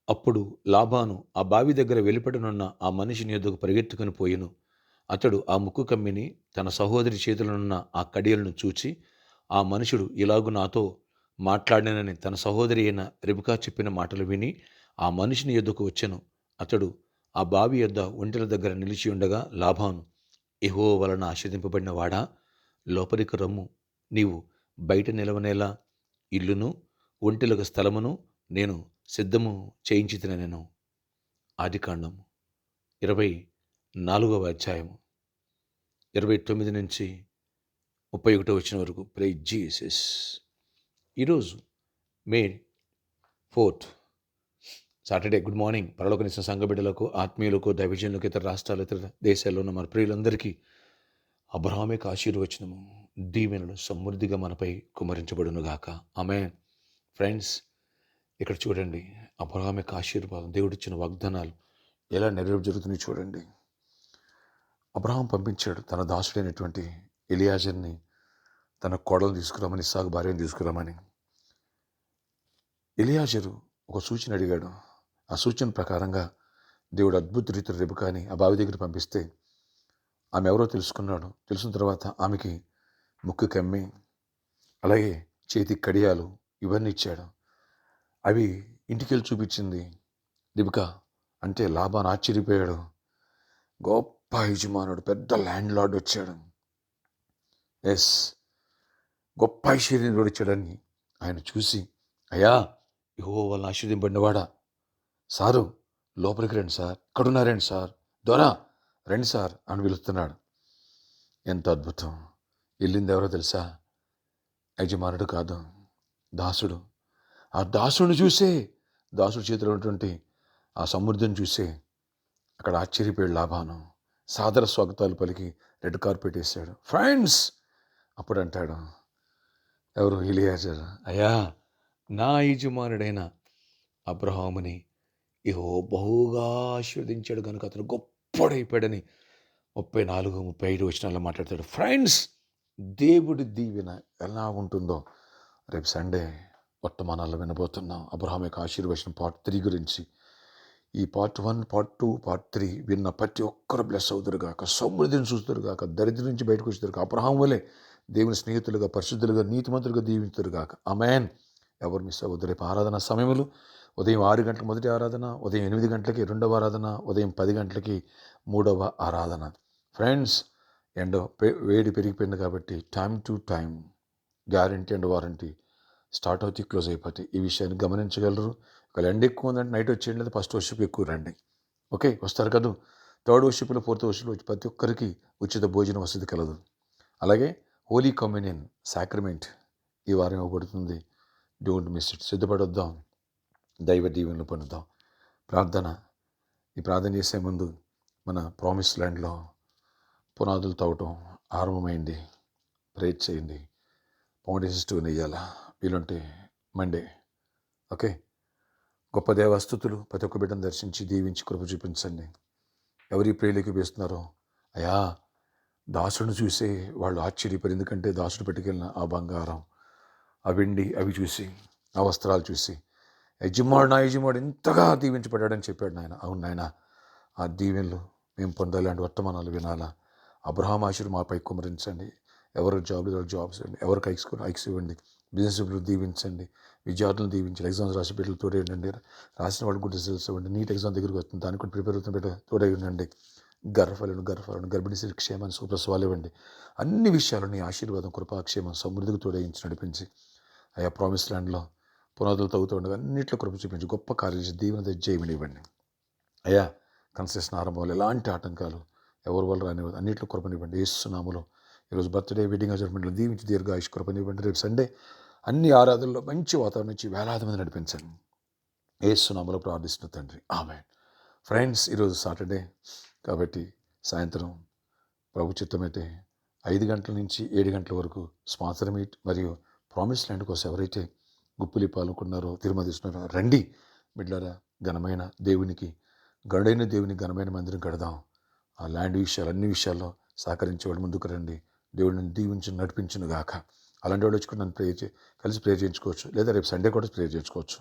అప్పుడు లాబాను ఆ బావి దగ్గర వెలుపటనున్న ఆ మనిషిని యొద్దకు పరిగెత్తుకుని పోయెను. అతడు ఆ ముక్కు కమ్మిని తన సహోదరి చేతిలోనున్న ఆ కడియలను చూచి, ఆ మనుషుడు ఇలాగు నాతో మాట్లాడినని తన సహోదరి అయిన రిబ్కా చెప్పిన మాటలు విని ఆ మనిషిని యొద్దకు వచ్చెను. అతడు ఆ బావి యొద్ద ఒంటెల దగ్గర నిలిచి ఉండగా లాబాను, యెహోవా వలన ఆశీర్వదింపబడిన వాడా, లోపలికి రమ్ము. నీవు బయట నిలవనేలా ఇల్లును, ఒంటెలకు స్థలమును నేను సిద్ధము చేయించితినెను. ఆదికాండం 24వ అధ్యాయము 29 నుంచి 31 వచనం వరకు. Praise Jesus. ఈరోజు May 4th Saturday. Good morning. పరలోకనిస్తున్న సంఘ బిడ్డలకు, ఆత్మీయులకు, దైవజనులకు, ఇతర రాష్ట్రాలు, ఇతర దేశాల్లో ఉన్న మన ప్రియులందరికీ అబ్రహామిక ఆశీర్వచనము, దీవెనలు సమృద్ధిగా మనపై కుమరించబడునుగాక. ఆమేన్. ఫ్రెండ్స్, ఇక్కడ చూడండి, అబ్రహామిక ఆశీర్వాదం, దేవుడిచ్చిన వాగ్దానాలు ఎలా జరుగుతున్నాయి చూడండి. అబ్రహాం పంపించాడు తన దాసుడైనటువంటి ఎలియాజర్ని తన కోడలు తీసుకురామని, ఇస్సాకు భార్యను తీసుకురామని. ఎలియాజరు ఒక సూచన అడిగాడు. ఆ సూచన ప్రకారంగా దేవుడు అద్భుత రీతిలో రిబ్కాని ఆ బావి దగ్గర పంపిస్తే ఆమె ఎవరో తెలుసుకున్నాడు. తెలిసిన తర్వాత ఆమెకి ముక్కు కమ్మి, అలాగే చేతికి కడియాలు ఇవన్నీ ఇచ్చాడు. అవి ఇంటికెళ్ళి చూపించింది రిబ్కా. అంటే లాబాను ఆశ్చర్యపోయాడు. గొప్ప యజమానుడు, పెద్ద ల్యాండ్ లార్డ్ వచ్చాడు. ఎస్, గొప్ప ఐశ్వర్యంలో వచ్చాడని ఆయన చూసి, అయ్యా, యెహోవా వలన ఆశీర్వదింపబడినవాడా, సారు లోపలికి రండి సార్, ఇక్కడున్నారండి సార్, దొరా రండి సార్ అని పిలుస్తున్నాడు. ఎంత అద్భుతం. వెళ్ళింది ఎవరో తెలుసా? యజమానుడు కాదు, దాసుడు. ఆ దాసుడిని చూసే, దాసుడి చేతిలో ఉన్నటువంటి ఆ సమృద్ధిని చూసే అక్కడ ఆశ్చర్యపోయాడు లాబాను. సాదర స్వాగతాలు పలికి రెడ్ కార్పెట్ వేశాడు. ఫ్రెండ్స్, అప్పుడు అంటాడు ఎవరు? ఎలియాజర్. అయ్యా, నా యజమానుడైన అబ్రహాముని యెహోవా బహుగా ఆశీర్వదించాడు కనుక అతను గొప్పడైపోయాడని 34, 35 వచనాల్లో మాట్లాడతాడు. ఫ్రెండ్స్, దేవుడి దీవెన ఎలా ఉంటుందో రేపు సండే వర్తమానాల్లో వినబోతున్నాం. అబ్రహాం యొక్క ఆశీర్వచనం పార్ట్ 3 గురించి. ఈ పార్ట్ 1, పార్ట్ 2, పార్ట్ 3 విన్న ప్రతి ఒక్కరు బ్లెస్ అవుతారుగాక, సమృద్ధిని చూస్తారుగాక, దరిద్రం నుంచి బయటకు వచ్చేరుగాక, అబ్రహాం వలె దేవుని స్నేహితులుగా, పరిశుద్ధులుగా, నీతిమంతులుగా దీవించుతారుగాక. ఆమేన్. ఎవరు మిస్ అవ్వద్దు. రేపు ఆరాధన సమయములు ఉదయం 6 గంటలకు మొదటి ఆరాధన, ఉదయం 8 గంటలకి రెండవ ఆరాధన, ఉదయం 10 గంటలకి మూడవ ఆరాధన. ఫ్రెండ్స్, వేడి పెరిగిపోయింది కాబట్టి time to time, guarantee and warranty start అవుతాయి, క్లోజ్ అయిపోతాయి. ఈ విషయాన్ని గమనించగలరు. ఒకవేళ ఎండ ఎక్కువ ఉందంటే నైట్ వచ్చేయండి, లేదా ఫస్ట్ వర్షిప్ ఎక్కువ రండి. ఓకే, వస్తారు కదా. థర్డ్ వర్షిప్లో, ఫోర్త్ వర్షిప్లో వచ్చి ప్రతి ఒక్కరికి ఉచిత భోజన వసతి కలదు. అలాగే హోలీ కమ్యూనియన్ సాక్రమెంట్ ఈ వారం ఇవ్వబడుతుంది. Don't miss it. సిద్ధపడొద్దాం, దైవ దీవెనలు పొందుదాం. ప్రార్థన. ఈ ప్రార్థన చేసే ముందు మన ప్రామిస్ ల్యాండ్లో పునాదులు తవ్వటం ఆరంభమైంది. ప్రేర్ చేయండి. ఫౌండేషన్ స్టోన్ వేయాలా, వీలుంటే మండే. ఓకే, గొప్ప దేవస్థుతులు ప్రతి ఒక్క బిడ్డను దర్శించి దీవించి కృప చూపించండి. ఎవరి ప్రేయలకి వేస్తున్నారో అయ్యా, దాసుడిని చూసే వాళ్ళు ఆశ్చర్యపడి, ఎందుకంటే దాసుడు పెట్టుకెళ్ళిన ఆ బంగారం, ఆ వెండి అవి చూసి, ఆ వస్త్రాలు చూసి నా యజమాడు ఎంతగా దీవించబడ్డాడని చెప్పాడు నాయన. అవును నాయన, ఆ దీవెనలు మేము పొందాలి, అంటే వర్తమానాలు వినాలా. అబ్రహాం ఆశీర్వాదం మాపై కుమరించండి. ఎవరు జాబ్స్ ఇవ్వండి, ఎవరికి ఐక్స్ ఇవ్వండి, బిజినెస్ దీవించండి, విద్యార్థులను దీవించండి, ఎగ్జామ్స్ రాసి బిడ్డలు తోడే ఉండండి, రాసిన వాళ్ళు గుడ్ రిజల్ట్స్ ఇవ్వండి, నీట్ ఎగ్జామ్ దగ్గరికి వస్తుంది, దానికి కూడా ప్రిపేర్ అవుతున్న బిడ్డ తోడై ఉండండి. గర్భఫలను గర్భిణీ స్త్రీ క్షేమాన్ని, సుప్రసవాలు ఇవ్వండి. అన్ని విషయాలు నీ ఆశీర్వాదం, కృపాక్షేమం సమృద్ధికి తోడయించి నడిపించి, అయ్యా ప్రామిస్ ల్యాండ్లో పునాదులు తవ్వుతూ ఉండగా అన్నింటిలో కృప చూపించి గొప్ప కార్యాలు దీవెన జయమనివ్వండి. అయ్యా, కన్స్ట్రక్షన్ ఆరంభంలో ఎలాంటి ఆటంకాలు ఎవరి వల్ల రానివ్వదు, అన్నింటిలో కృపనివ్వండి. యేసునామములో ఈరోజు బర్త్డే, వెడ్డింగ్ అజర్మెంట్లో దీవించి దీర్ఘాయుష్ కృపనివ్వండి. రేపు సండే అన్ని ఆరాధనలో మంచి వాతావరణం ఇచ్చి వేలాది మంది నడిపించండి. యేసునామములో ప్రార్థిస్తున్న తండ్రి, ఆమేన్. ఫ్రెండ్స్, ఈరోజు సాటర్డే కాబట్టి సాయంత్రం ప్రభు చిత్తమైతే 5 గంటల నుంచి 7 గంటల వరకు స్పాన్సర్ మీట్ మరియు ప్రామిస్ ల్యాండ్ కోసం ఎవరైతే గుప్పులి పాల్గొన్నారో, తిరుమతిస్తున్నారో రండి బిడ్డలారా. ఘనమైన దేవునికి, గరుడైన దేవునికి ఘనమైన మందిరం కడదాం. ఆ ల్యాండ్ విషయాలు, అన్ని విషయాల్లో సహకరించేవాడు ముందుకు రండి. దేవుడిని దీవించి నడిపించును గాక. అలాంటి వాడు వచ్చి కూడా నన్ను కలిసి ప్రేర్ చేయించుకోవచ్చు, లేదా రేపు సండే కూడా ప్రేర్ చేయించుకోవచ్చు.